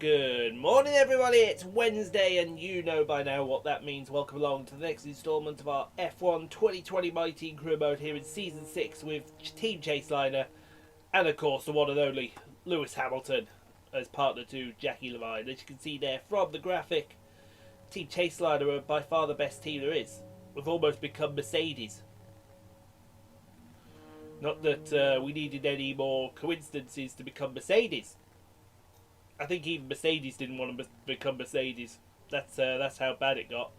Good morning, everybody. It's Wednesday, and you know by now what that means. Welcome along to the next instalment of our F1 2020 My Team Career Mode here in Season 6 with Team Chaseliner and, of course, the one and only Lewis Hamilton as partner to Jackie Levine. As you can see there from the graphic, Team Chaseliner are by far the best team there is. We've almost become Mercedes. Not that we needed any more coincidences to become Mercedes. I think even Mercedes didn't want to become Mercedes. That's how bad it got.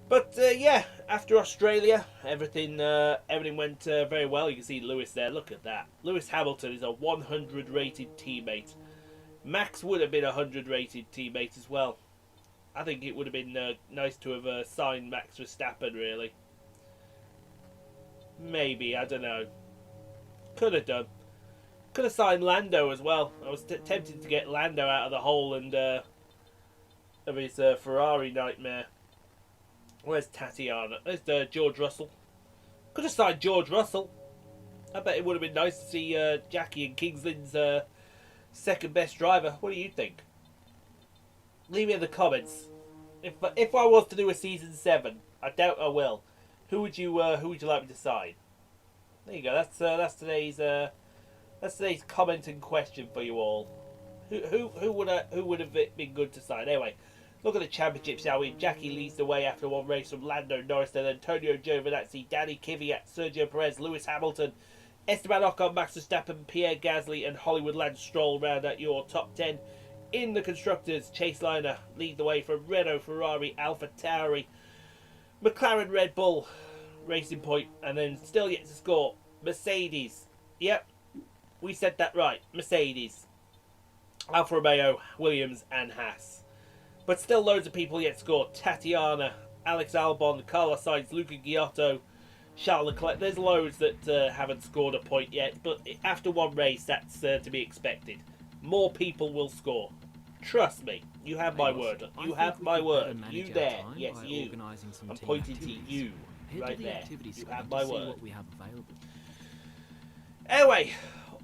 But yeah, after Australia, everything went very well. You can see Lewis there. Look at that. Lewis Hamilton is a 100 rated teammate. Max would have been a 100 rated teammate as well. I think it would have been nice to have signed Max Verstappen, really. Maybe, I don't know. Could have done. Could have signed Lando as well. I was tempted to get Lando out of the hole and of his Ferrari nightmare. Where's Tatiana? There's George Russell. Could have signed George Russell. I bet it would have been nice to see Jackie and Kings Lynn's second best driver. What do you think? Leave me in the comments. If I was to do a season 7, I doubt I will. Who would you like me to sign? There you go. That's today's comment and question for you all. Who would have been good to sign? Anyway, look at the championship, shall we? Jackie leads the way after one race from Lando Norris, then Antonio Giovinazzi, Danny Kvyat, Sergio Perez, Lewis Hamilton, Esteban Ocon, Max Verstappen, Pierre Gasly, and Hollywood Lance Stroll round at your top 10. In the constructors, Chaseliner lead the way from Renault, Ferrari, Alpha Tauri, McLaren, Red Bull, Racing Point, and then still yet to score, Mercedes. Yep. We said that right. Mercedes, Alfa Romeo, Williams and Haas. But still loads of people yet score. Tatiana, Alex Albon, Carlos Sainz, Luca Giotto, Charles Leclerc. There's loads that haven't scored a point yet. But after one race, that's to be expected. More people will score. Trust me. You have my word. You have my word. You there. Yes, you. I'm pointing to you. Right there. You have my word. Anyway.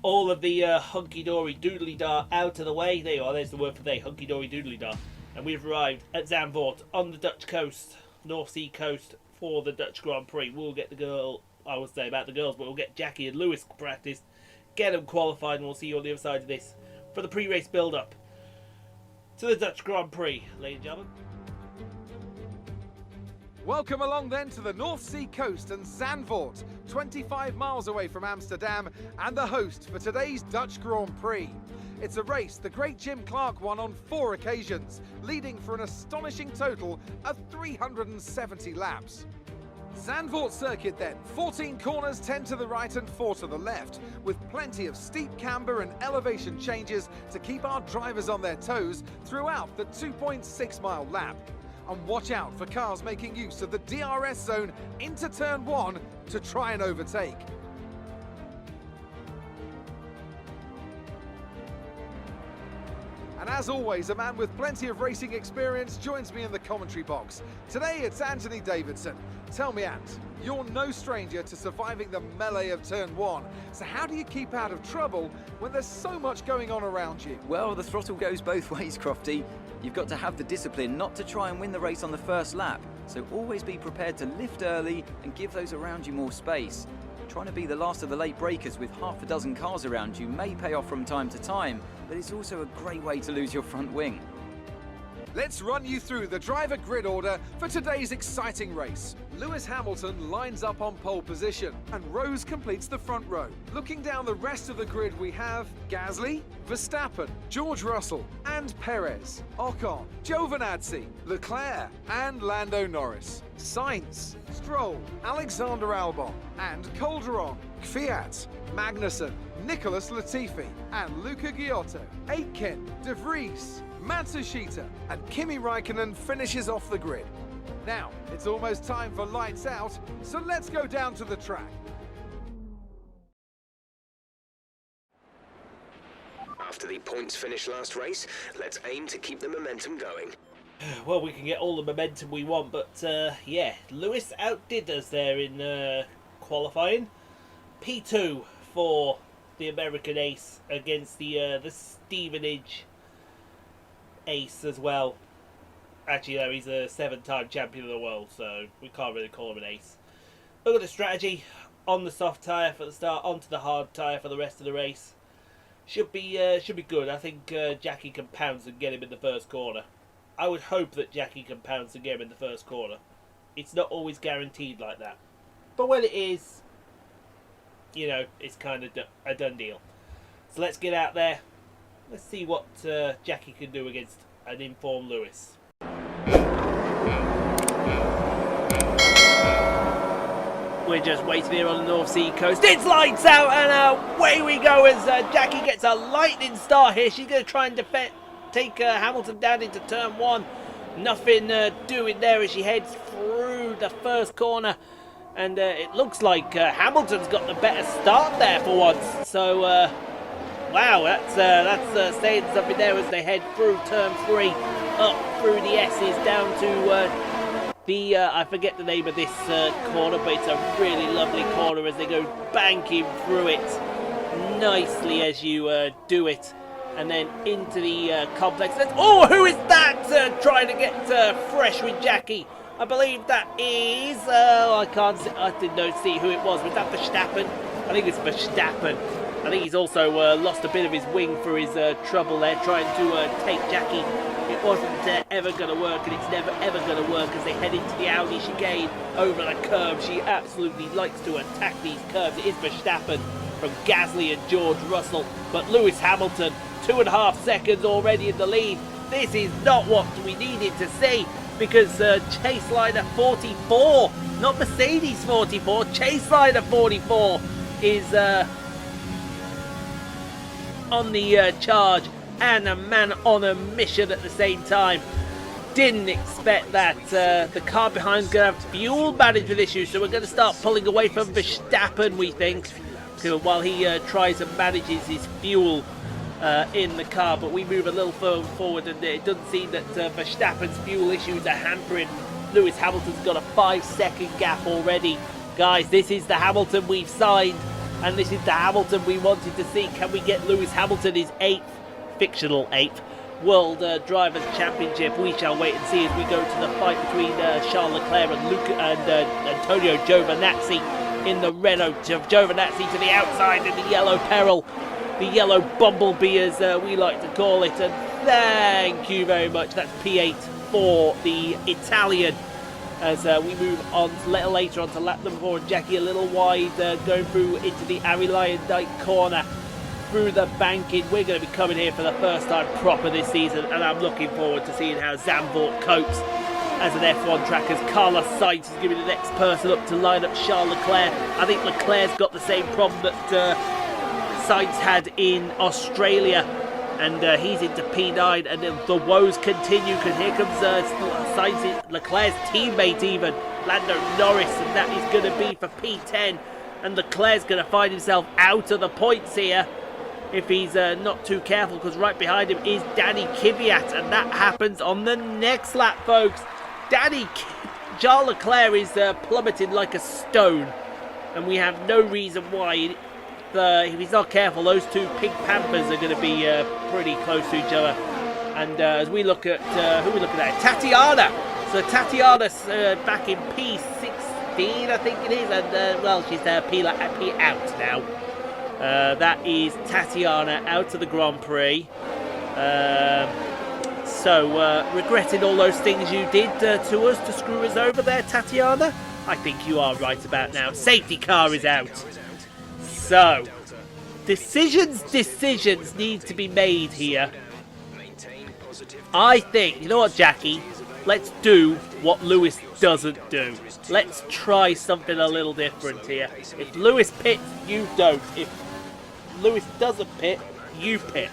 All of the hunky-dory doodly-dar out of the way. There you are, there's the word for the day, hunky-dory doodly-dar. And we've arrived at Zandvoort on the Dutch coast, North Sea coast, for the Dutch Grand Prix. We'll get the girl, I would say about the girls, but we'll get Jackie and Lewis practice, get them qualified, and we'll see you on the other side of this for the pre-race build-up to the Dutch Grand Prix, ladies and gentlemen. Welcome along then to the North Sea coast and Zandvoort, 25 miles away from Amsterdam and the host for today's Dutch Grand Prix. It's a race the great Jim Clark won on 4 occasions, leading for an astonishing total of 370 laps. Zandvoort circuit then, 14 corners, 10 to the right and 4 to the left, with plenty of steep camber and elevation changes to keep our drivers on their toes throughout the 2.6 mile lap. And watch out for cars making use of the DRS zone into turn 1 to try and overtake. And as always, a man with plenty of racing experience joins me in the commentary box. Today it's Anthony Davidson. Tell me, Ant, you're no stranger to surviving the melee of turn 1. So how do you keep out of trouble when there's so much going on around you? Well, the throttle goes both ways, Crofty. You've got to have the discipline not to try and win the race on the first lap. So always be prepared to lift early and give those around you more space. Trying to be the last of the late breakers with half a dozen cars around you may pay off from time to time, but it's also a great way to lose your front wing. Let's run you through the driver grid order for today's exciting race. Lewis Hamilton lines up on pole position and Rose completes the front row. Looking down the rest of the grid we have Gasly, Verstappen, George Russell and Perez, Ocon, Giovinazzi, Leclerc and Lando Norris, Sainz, Stroll, Alexander Albon and Calderon, Kvyat, Magnussen, Nicholas Latifi and Luca Giotto, Aitken, De Vries, Matsushita and Kimi Raikkonen finishes off the grid. Now, it's almost time for lights out, so let's go down to the track. After the points finish last race, let's aim to keep the momentum going. Well, we can get all the momentum we want, but yeah, Lewis outdid us there in qualifying. P2 for the American ace against the Stevenage ace as well. Actually, no, he's a 7-time champion of the world, so we can't really call him an ace. Look at the strategy. On the soft tyre for the start, onto the hard tyre for the rest of the race. Should be good. I think Jackie can pounce and get him in the first corner. I would hope that Jackie can pounce and get him in the first corner. It's not always guaranteed like that. But when it is, you know, it's kind of a done deal. So let's get out there. Let's see what Jackie can do against an informed Lewis. We're just waiting here on the North Sea coast. It's lights out and away we go as Jackie gets a lightning start here. She's going to try and take Hamilton down into turn 1. Nothing doing there as she heads through the first corner. And it looks like Hamilton's got the better start there for once. So, wow, that's saying something there as they head through turn 3, up through the S's down to I forget the name of this corner, but it's a really lovely corner as they go banking through it nicely as you do it. And then into the complex. Oh, who is that trying to get fresh with Jackie? I believe that is, I didn't see who it was. Was that Verstappen? I think it's Verstappen. I think he's also lost a bit of his wing for his trouble there, trying to take Jackie. It wasn't ever going to work, and it's never ever going to work as they head into the Audi chicane over the curve. She absolutely likes to attack these curves. It is Verstappen from Gasly and George Russell, but Lewis Hamilton, 2.5 seconds already in the lead. This is not what we needed to see, because Chaseliner 44, not Mercedes 44, Chaseliner 44 is on the charge, and a man on a mission at the same time. Didn't expect that. The car behind is going to have fuel management issues, so we're going to start pulling away from Verstappen, we think, while he tries and manages his fuel in the car. But we move a little further forward, and it doesn't seem that Verstappen's fuel issues are hampering. Lewis Hamilton's got a 5-second gap already. Guys, this is the Hamilton we've signed, and this is the Hamilton we wanted to see. Can we get Lewis Hamilton his 8th, fictional 8th, World Drivers' Championship? We shall wait and see as we go to the fight between Charles Leclerc and Antonio Giovinazzi in the Renault. Giovinazzi to the outside in the yellow peril, the yellow bumblebee as we like to call it, and thank you very much. That's P8 for the Italian as we move on later on to lap number 4. Jackie a little wide, going through into the Arie corner through the banking. We're going to be coming here for the first time proper this season, and I'm looking forward to seeing how Zandvoort copes as an F1 track, as Carlos Sainz is going to be the next person up to line up Charles Leclerc. I think Leclerc's got the same problem that Sainz had in Australia, and he's into P9, and the woes continue because here comes Sainz, Leclerc's teammate even, Lando Norris, and that is going to be for P10, and Leclerc's going to find himself out of the points here if he's not too careful, because right behind him is Danny Kvyat, and that happens on the next lap, folks. Charles Leclerc is plummeting like a stone, and we have no reason why. If he's not careful, those two pink Panthers are going to be pretty close to each other. And as we look at who are we looking at, Tatiana. So Tatiana's back in P16, I think it is, and well, she's P out now. That is Tatiana out of the Grand Prix. So regretting all those things you did to us to screw us over there, Tatiana? I think you are right about now. Safety car is out. So, decisions need to be made here. I think, you know what, Jackie? Let's do what Lewis doesn't do. Let's try something a little different here. If Lewis pits, you don't. If Lewis doesn't pit, you pit.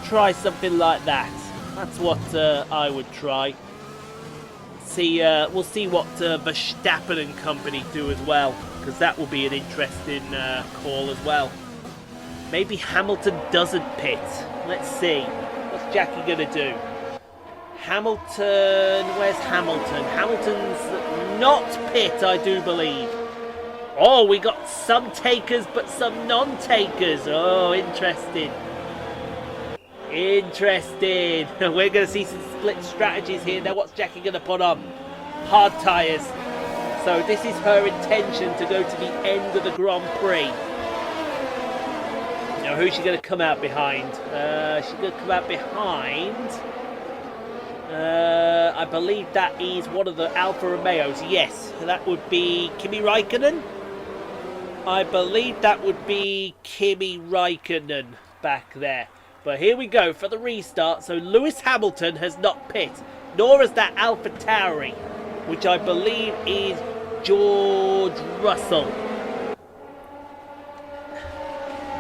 Try something like that. That's what I would try. We'll see what Verstappen and company do as well, because that will be an interesting call as well. Maybe Hamilton doesn't pit. Let's see. What's Jackie going to do? Hamilton, where's Hamilton? Hamilton's not pit, I do believe. Oh, we got some takers but some non-takers. Oh, interesting. Interesting. We're going to see some split strategies here. Now, what's Jackie going to put on? Hard tyres. So this is her intention to go to the end of the Grand Prix. Now, who's she going to come out behind? She's going to come out behind... I believe that is one of the Alfa Romeos. Yes, that would be Kimi Raikkonen. I believe that would be Kimi Raikkonen back there. But here we go for the restart. So Lewis Hamilton has not pit, nor has that AlphaTauri, which I believe is George Russell.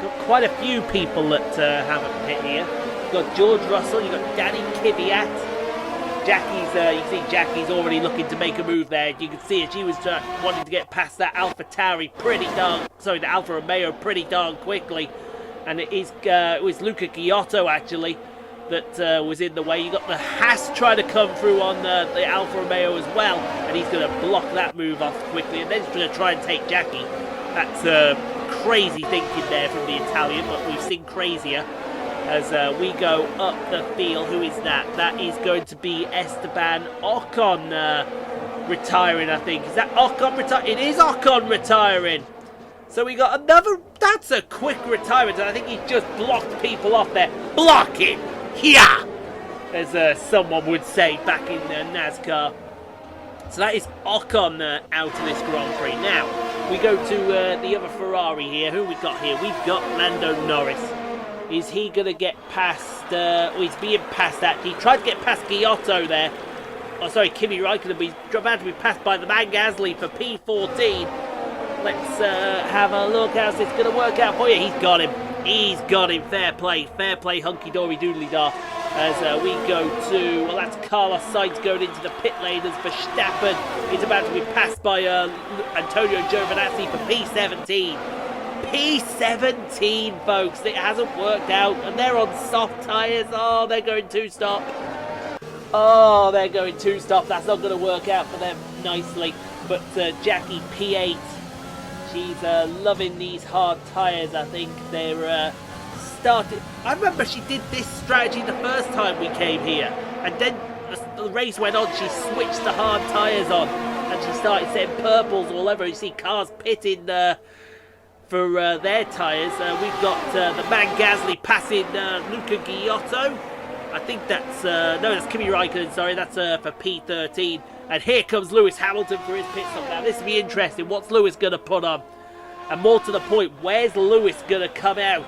Got quite a few people that haven't pit here. You've got George Russell, you've got Danny Kvyat. Jackie's, you can see Jackie's already looking to make a move there. You can see it. She was wanting to get past that AlphaTauri the Alfa Romeo pretty darn quickly. And it was Luca Giotto actually that was in the way. You got the Haas trying to come through on the Alfa Romeo as well, and he's going to block that move off quickly, and then he's going to try and take Jackie. That's crazy thinking there from the Italian, but we've seen crazier. As we go up the field. Who is that? That is going to be Esteban Ocon retiring, I think. Is that Ocon retiring? It is Ocon retiring. So we got another... That's a quick retirement. And I think he just blocked people off there. Block it! Yeah! As someone would say back in NASCAR. So that is Ocon out of this Grand Prix. Now, we go to the other Ferrari here. Who we got here? We've got Lando Norris. Is he going to get past... he's being passed actually. He tried to get past Giotto there. Oh, sorry, Kimi Raikkonen. But he's about to be passed by the man Gasly for P14. Let's have a look. How's this going to work out for you? He's got him. He's got him. Fair play. Fair play, hunky-dory doodly-dar. As we go to... Well, that's Carlos Sainz going into the pit lane as Verstappen is about to be passed by Antonio Giovinazzi for P17. P17, folks. It hasn't worked out, and they're on soft tyres. Oh, they're going two-stop. Oh, they're going two-stop. That's not going to work out for them nicely. But Jackie P8, she's loving these hard tyres. I think they're started. I remember she did this strategy the first time we came here, and then the race went on. She switched the hard tyres on, and she started setting purples all over. You see cars pitting for their tyres. We've got the man Gasly passing Luca Giotto. I think that's... no, that's Kimi Raikkonen, sorry. That's for P13. And here comes Lewis Hamilton for his pit stop. Now, this will be interesting. What's Lewis going to put on? And more to the point, where's Lewis going to come out?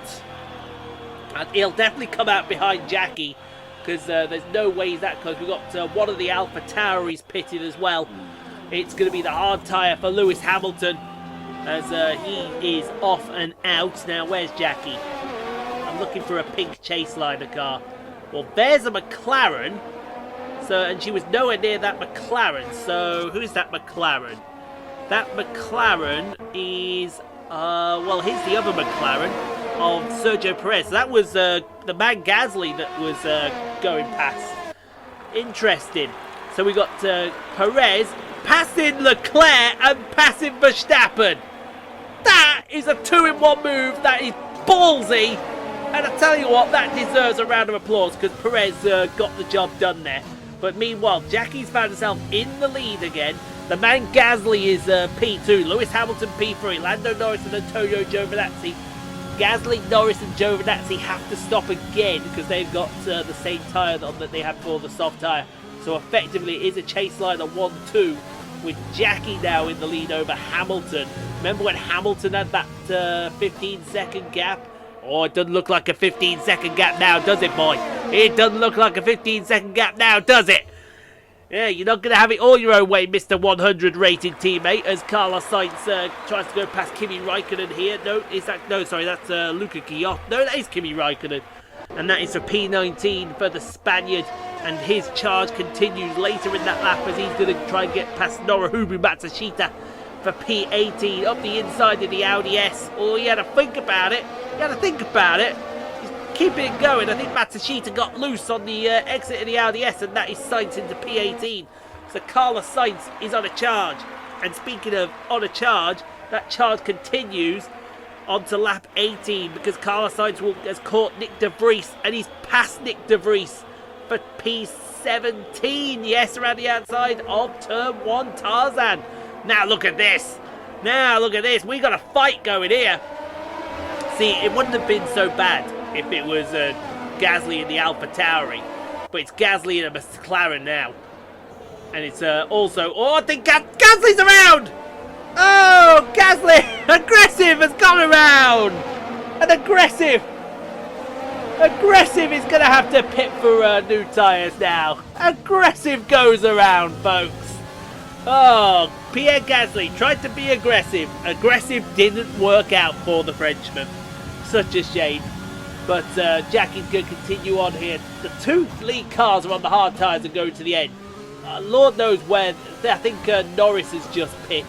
And he'll definitely come out behind Jackie, because there's no way he's that close. We've got one of the AlphaTauris pitted as well. It's going to be the hard tyre for Lewis Hamilton, as he is off and out. Now, where's Jackie? I'm looking for a pink Chaseliner car. Well, there's a McLaren. So, and she was nowhere near that McLaren. So, who is that McLaren? That McLaren is... well, here's the other McLaren of Sergio Perez. That was the man Gasly that was going past. Interesting. So, we got Perez passing Leclerc and passing Verstappen. That is a 2-in-1 move. That is ballsy. And I tell you what, that deserves a round of applause, because Perez got the job done there. But meanwhile, Jackie's found herself in the lead again. The man Gasly is P2, Lewis Hamilton P3, Lando Norris and Antonio Giovinazzi. Gasly, Norris and Giovinazzi have to stop again, because they've got the same tyre on that they had for the soft tyre. So effectively it is a Chaseliner 1-2, with Jackie now in the lead over Hamilton. Remember when Hamilton had that 15-second gap? Oh, it doesn't look like a 15-second gap now, does it, boy? It doesn't look like a 15-second gap now, does it? Yeah, you're not going to have it all your own way, Mr. 100 rated teammate, as Carlos Sainz tries to go past Kimi Raikkonen here. No, that's Luca Giotto. No, that is Kimi Raikkonen. And that is for P19 for the Spaniard. And his charge continues later in that lap, as he's going to try and get past Norohubu Matsushita for P18 up the inside of the Audi S. Oh, you had to think about it. He's keeping it going. I think Matsushita got loose on the exit of the Audi S, and that is Sainz into P18. So Carlos Sainz is on a charge. And speaking of on a charge, that charge continues onto lap 18 because Carlos Sainz has caught Nick De Vries and he's passed Nick De Vries for P17. Yes, around the outside of turn 1, Tarzan. Now look at this. Now look at this. We got a fight going here. See, it wouldn't have been so bad if it was Gasly in the AlphaTauri, but it's Gasly in a McLaren now. And it's also... Oh, I think Gasly's around! Oh, Gasly! Aggressive has gone around! And Aggressive is going to have to pit for new tyres now. Aggressive goes around, folks. Oh, Pierre Gasly tried to be aggressive. Aggressive didn't work out for the Frenchman. Such a shame. But Jackie's going to continue on here. The 2 lead cars are on the hard tyres and going to the end. Lord knows where. I think Norris has just pit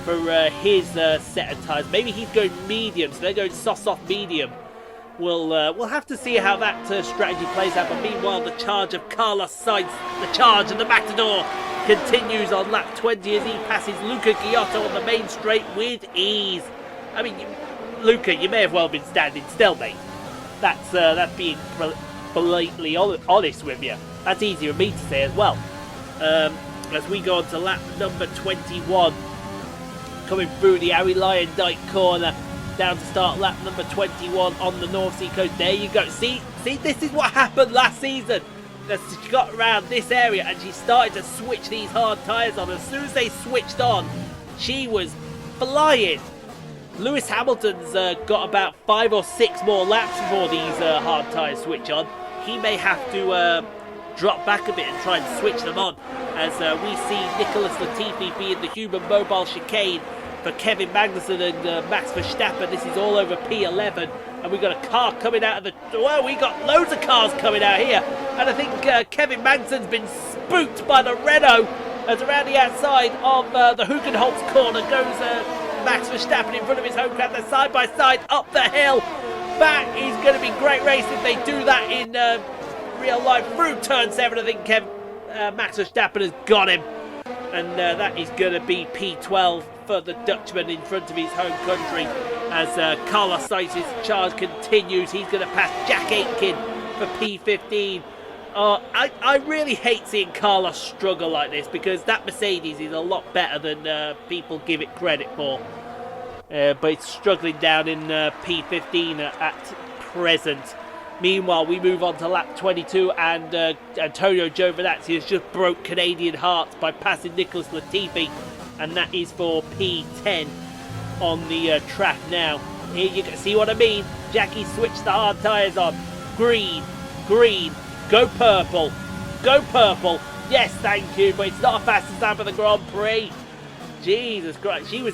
for his set of tyres. Maybe he's going medium, so they're going soft medium. We'll have to see how that strategy plays out. But meanwhile, the charge of Carlos Sainz, the charge of the Matador, continues on lap 20 as he passes Luca Giotto on the main straight with ease. I mean, Luca, you may have well been standing still, mate. That's being blatantly honest with you. That's easier for me to say as well. As we go on to lap number 21, coming through the Harry Lyon Dyke corner, down to start lap number 21 on the North Sea coast. There you go. See, this is what happened last season. She got around this area and she started to switch these hard tyres on. As soon as they switched on, she was flying. Lewis Hamilton's got about 5 or 6 more laps before these hard tyres switch on. He may have to drop back a bit and try and switch them on, as we see Nicholas Latifi being the human mobile chicane for Kevin Magnussen and Max Verstappen. This is all over P11, and we've got a car coming out of the... Well, we got loads of cars coming out here, and I think Kevin Magnussen's been spooked by the Renault, as around the outside of the Hugenholtz corner goes Max Verstappen in front of his home crowd. They're side by side up the hill. That is going to be great race if they do that in real life through turn 7. I think Max Verstappen has got him, and that is going to be P12 for the Dutchman in front of his home country as Carlos Sainz's charge continues. He's going to pass Jack Aitken for P15. I really hate seeing Carlos struggle like this, because that Mercedes is a lot better than people give it credit for. But it's struggling down in P15 at present. Meanwhile, we move on to lap 22, and Antonio Giovinazzi has just broke Canadian hearts by passing Nicholas Latifi, and that is for P10 on the track now. Here you can see what I mean. Jackie switched the hard tyres on. Green, go purple, yes, thank you, but it's not a fastest lap for the Grand Prix. Jesus Christ, she only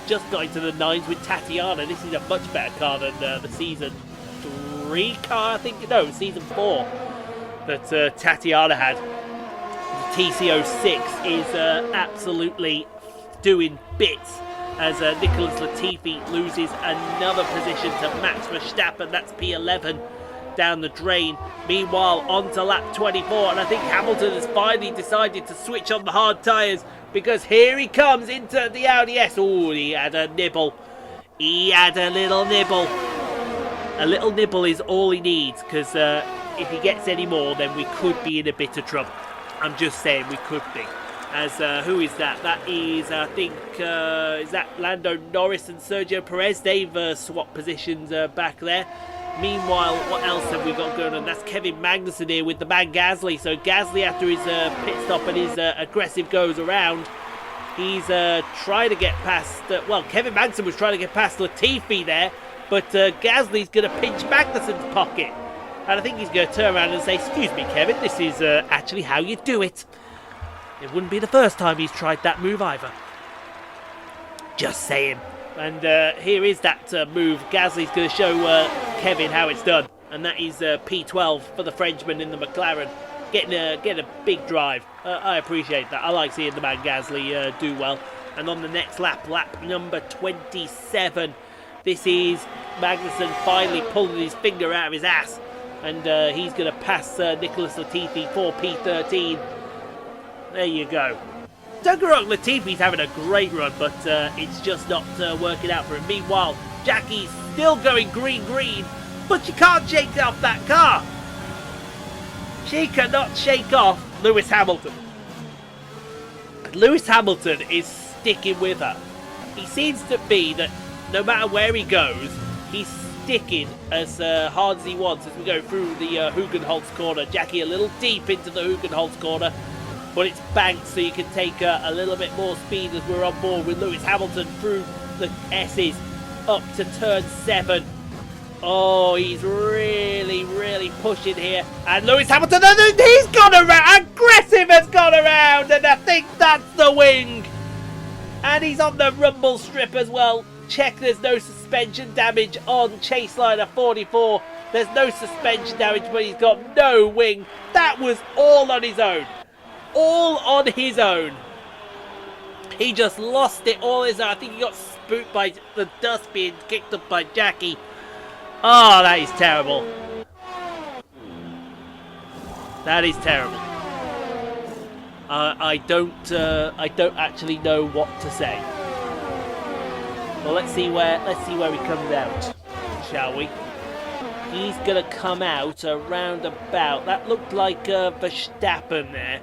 just got into the 9s with Tatiana. This is a much better car than the season 3 car, I think, no, season 4 that Tatiana had. The TC06 is absolutely doing bits as Nicholas Latifi loses another position to Max Verstappen. That's P11 down the drain. Meanwhile, on to lap 24, and I think Hamilton has finally decided to switch on the hard tyres, because here he comes into the Audi S. Oh, he had a nibble. He had a little nibble. A little nibble is all he needs, because if he gets any more, then we could be in a bit of trouble. I'm just saying, we could be. As who is that? That is, I think, is that Lando Norris and Sergio Perez? They've swapped positions back there. Meanwhile, what else have we got going on? That's Kevin Magnussen here with the man Gasly. So Gasly, after his pit stop and his aggressive goes around, he's trying to get past... well, Kevin Magnussen was trying to get past Latifi there, but Gasly's going to pinch Magnussen's pocket. And I think he's going to turn around and say, excuse me, Kevin, this is actually how you do it. It wouldn't be the first time he's tried that move either. Just saying. And here is that move. Gasly's going to show Kevin how it's done. And that is P12 for the Frenchman in the McLaren. Getting a big drive. I appreciate that. I like seeing the man Gasly do well. And on the next lap, lap number 27, this is Magnussen finally pulling his finger out of his ass. And he's going to pass Nicholas Latifi for P13. There you go. Don't get wrong, Latifi's having a great run, but it's just not working out for him. Meanwhile, Jackie's still going green, but she can't shake off that car. She cannot shake off Lewis Hamilton. Lewis Hamilton is sticking with her. He seems to be that no matter where he goes, he's sticking as hard as he wants as we go through the Hugenholtz corner. Jackie a little deep into the Hugenholtz corner, but it's banked so you can take a little bit more speed as we're on board with Lewis Hamilton through the S's up to turn 7. Oh, he's really pushing here. And Lewis Hamilton, he's gone around. Aggressive has gone around. And I think that's the wing. And he's on the rumble strip as well. Check there's no suspension damage on Chaseliner 44. There's no suspension damage, but he's got no wing. That was all on his own. All on his own. He just lost it all his own. I think he got spooked by the dust being kicked up by Jackie. Oh, that is terrible. That is terrible. I don't actually know what to say. Well, let's see where he comes out, shall we? He's gonna come out around about. That looked like Verstappen there.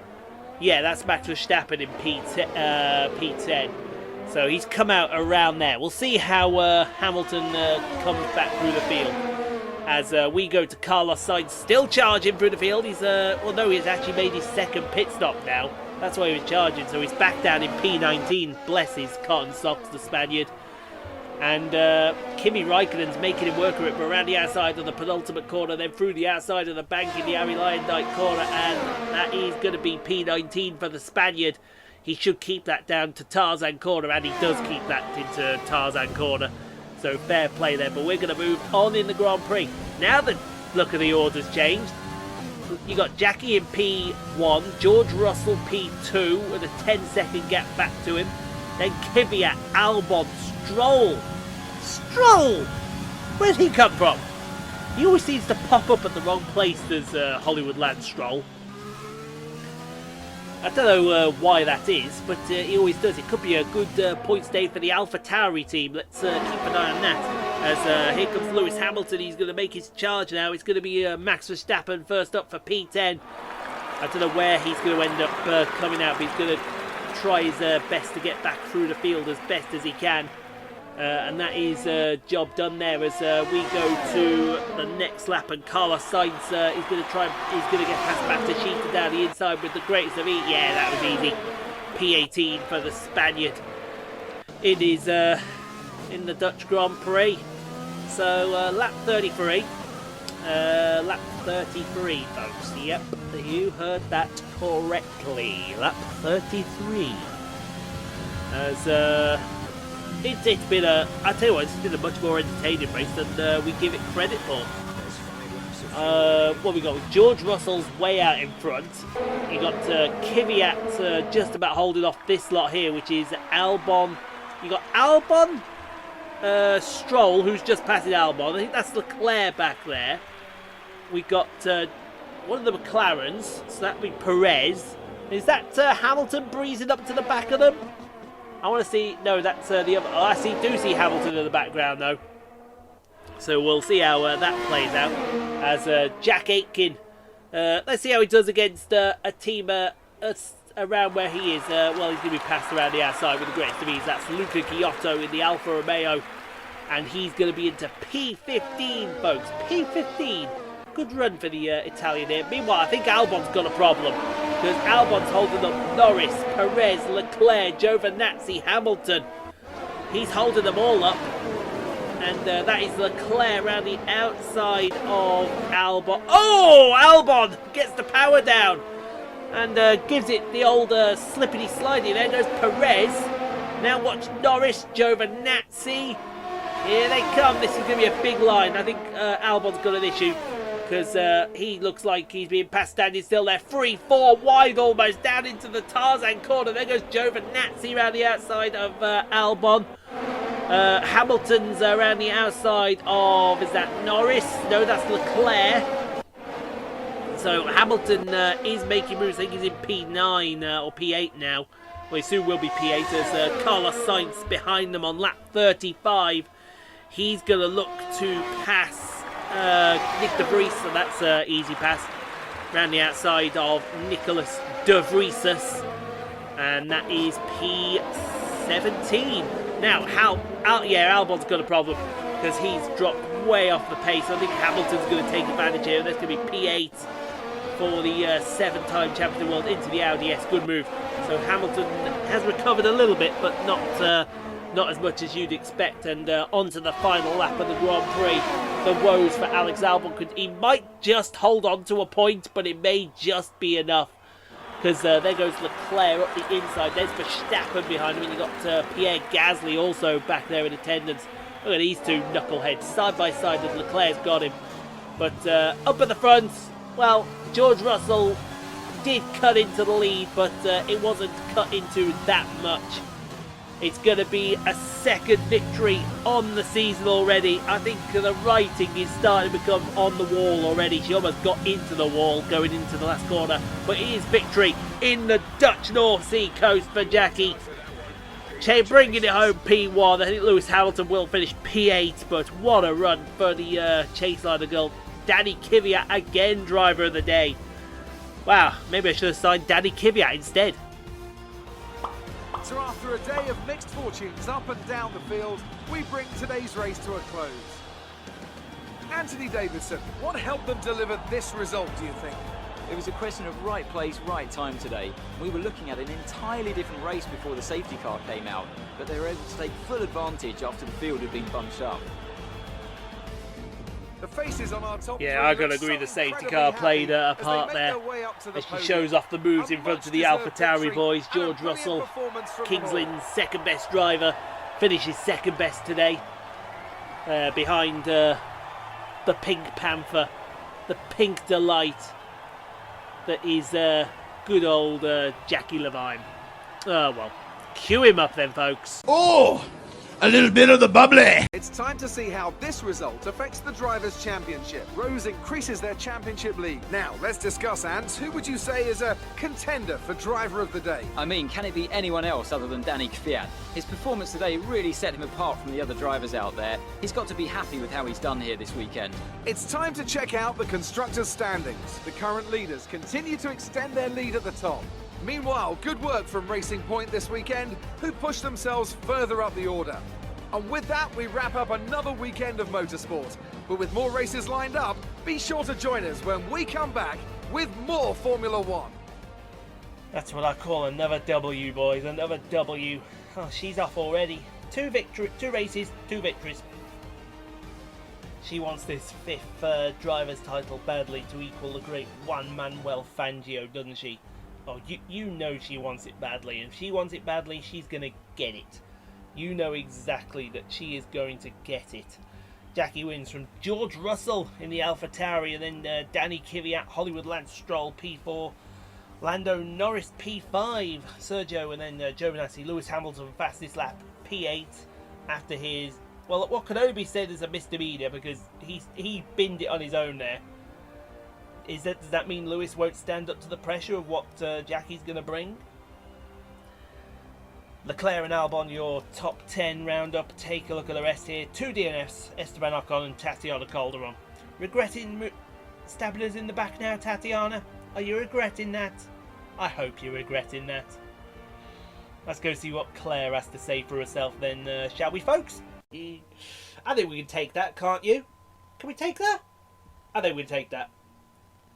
Yeah, that's Max Verstappen in P10. So he's come out around there. We'll see how Hamilton comes back through the field. As we go to Carlos Sainz, still charging through the field. He's he's actually made his second pit stop now. That's why he was charging. So he's back down in P19. Bless his cotton socks, the Spaniard. And Kimi Raikkonen's making him work for it, but around the outside of the penultimate corner, then through the outside of the bank in the Harry Lyondike corner, and that is going to be P19 for the Spaniard. He should keep that down to Tarzan corner, and he does keep that into Tarzan corner. So fair play there, but we're going to move on in the Grand Prix. Now the look of the order's changed. You got Jackie in P1, George Russell P2 with a 10-second gap back to him. Then Kvyat, Albon, Stroll! Where'd he come from? He always seems to pop up at the wrong place, does Hollywood Land Stroll. I don't know why that is, but he always does. It could be a good points day for the AlphaTauri team. Let's keep an eye on that. As here comes Lewis Hamilton. He's going to make his charge now. It's going to be Max Verstappen first up for P10. I don't know where he's going to end up coming out, but he's going to try his best to get back through the field as best as he can. And that is job done there as we go to the next lap, and Carlos Sainz he's going to get past Matsushita down the inside with the greatest of ease. Yeah, that was easy. P18 for the Spaniard. It is in the Dutch Grand Prix. So lap 33. Lap 33, folks. Yep, you heard that correctly. Lap 33. As it's been I tell you what, it's been a much more entertaining race than we give it credit for. What we got? George Russell's way out in front. You got Kvyat just about holding off this lot here, which is Albon. You got Albon, Stroll, who's just passing Albon. I think that's Leclerc back there. We got one of the McLarens, so that'd be Perez. Is that Hamilton breezing up to the back of them? I want to see. No, that's the other. Oh, I do see Hamilton in the background though. So we'll see how that plays out. As Jack Aitken, let's see how he does against a team around where he is. Well, he's going to be passed around the outside with the greatest of ease. That's Luca Giotto in the Alfa Romeo, and he's going to be into P15, folks. P15. Good run for the Italian here. Meanwhile, I think Albon's got a problem, because Albon's holding up Norris, Perez, Leclerc, Giovinazzi, Hamilton. He's holding them all up. And that is Leclerc around the outside of Albon. Oh, Albon gets the power down and gives it the old slippity slidey. There goes Perez. Now watch Norris, Giovinazzi. Here they come. This is going to be a big line. I think Albon's got an issue, because he looks like he's being passed standing still there. 3-4 wide almost down into the Tarzan corner. There goes Giovinazzi around the outside of Albon. Hamilton's around the outside of, is that Norris? No, that's Leclerc. So Hamilton is making moves. I think he's in P9 or P8 now. Well, he soon will be P8 as Carlos Sainz behind them on lap 35. He's going to look to pass Nick De Vries, so that's an easy pass. Round the outside of Nicholas De Vries's, and that is P17. Now, Albon's got a problem because he's dropped way off the pace. I think Hamilton's going to take advantage here. That's going to be P8 for the 7-time champion of the world into the Audi S. Good move. So Hamilton has recovered a little bit, but not as much as you'd expect. And onto the final lap of the Grand Prix. The woes for Alex Albon. He might just hold on to a point, but it may just be enough. Because there goes Leclerc up the inside. There's Verstappen behind him. And you've got Pierre Gasly also back there in attendance. Look at these two knuckleheads side by side as Leclerc's got him. But up at the front, well, George Russell did cut into the lead, but it wasn't cut into that much. It's going to be a second victory on the season already. I think the writing is starting to become on the wall already. She almost got into the wall going into the last corner. But it is victory in the Dutch North Sea coast for Jackie. Bringing it home P1. I think Lewis Hamilton will finish P8. But what a run for the Chaseliner girl. Danny Kvyat again, driver of the day. Wow, maybe I should have signed Danny Kvyat instead. So after a day of mixed fortunes up and down the field, we bring today's race to a close. Anthony Davidson, what helped them deliver this result, do you think? It was a question of right place, right time today. We were looking at an entirely different race before the safety car came out, but they were able to take full advantage after the field had been bunched up. The faces on our top yeah, I gotta agree. The safety car played a part there as she shows off the moves in front of the AlphaTauri boys. George Russell, Kings Lynn's second best driver, finishes second best today, behind the Pink Panther, the Pink Delight that is good old Jackie Levine. Oh well, cue him up then, folks. Oh! A little bit of the bubbly. It's time to see how this result affects the Drivers' Championship. Rose increases their championship lead. Now, let's discuss, Ants. Who would you say is a contender for Driver of the Day? I mean, can it be anyone else other than Danny Kvyat? His performance today really set him apart from the other drivers out there. He's got to be happy with how he's done here this weekend. It's time to check out the Constructors' standings. The current leaders continue to extend their lead at the top. Meanwhile, good work from Racing Point this weekend, who pushed themselves further up the order. And with that, we wrap up another weekend of motorsport. But with more races lined up, be sure to join us when we come back with more Formula One. That's what I call another W, boys. Another W. Oh, she's off already. 2 races, 2 victories. She wants this 5th driver's title badly to equal the great Juan Manuel Fangio, doesn't she? Oh, you know she wants it badly. And if she wants it badly, she's going to get it. You know exactly that she is going to get it. Jackie wins from George Russell in the AlphaTauri, and then Danny Kvyat, Hollywood Lance Stroll P4, Lando Norris P5, Sergio, and then Giovinazzi, Lewis Hamilton fastest lap P8 after his, well, what could only be said is a misdemeanor because he binned it on his own there. Does that mean Lewis won't stand up to the pressure of what Jackie's going to bring? Leclerc and Albon, your top 10 roundup. Take a look at the rest here. 2 DNFs, Esteban Ocon and Tatiana Calderon. Regretting stabbing us in the back now, Tatiana? Are you regretting that? I hope you're regretting that. Let's go see what Claire has to say for herself then, shall we, folks? I think we can take that, can't you? Can we take that? I think we can take that.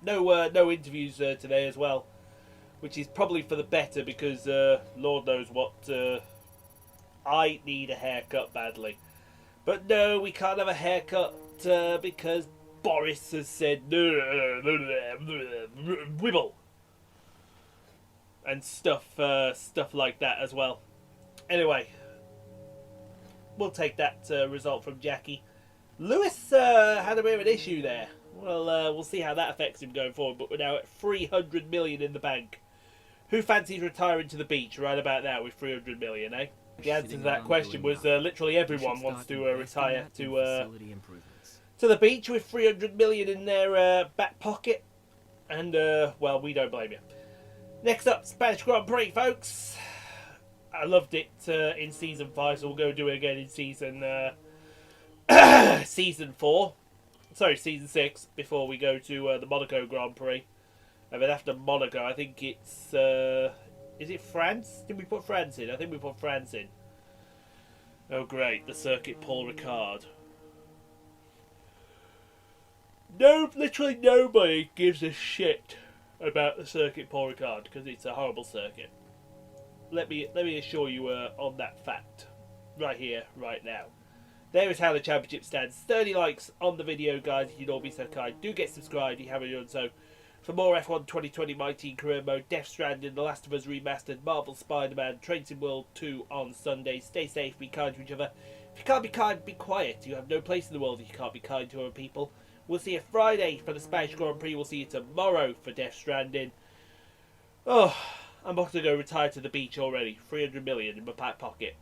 No interviews today as well. Which is probably for the better because Lord knows what, I need a haircut badly. But no, we can't have a haircut because Boris has said wibble. And stuff like that as well. Anyway, we'll take that result from Jackie. Lewis had a bit of an issue there. Well, we'll see how that affects him going forward, but we're now at 300 million in the bank. Who fancies retiring to the beach right about now with 300 million, eh? The answer to that question was literally everyone wants to retire to the beach with 300 million in their back pocket. And, well, we don't blame you. Next up, Spanish Grand Prix, folks. I loved it in season 5, so we'll go do it again in season season 4. Sorry, season 6, before we go to the Monaco Grand Prix. And then after Monaco, I think it's... is it France? Did we put France in? I think we put France in. Oh great, the Circuit Paul Ricard. No, literally nobody gives a shit about the Circuit Paul Ricard, because it's a horrible circuit. Let me assure you on that fact. Right here, right now. There is how the championship stands. 30 likes on the video, guys, if you'd all be so kind. Do get subscribed if you haven't done so. For more F1 2020 My Team Career Mode, Death Stranding, The Last of Us Remastered, Marvel Spider-Man, Train Sim World 2 on Sunday. Stay safe, be kind to each other. If you can't be kind, be quiet. You have no place in the world if you can't be kind to other people. We'll see you Friday for the Spanish Grand Prix. We'll see you tomorrow for Death Stranding. Oh, I'm about to go retire to the beach already. 300 million in my back pocket.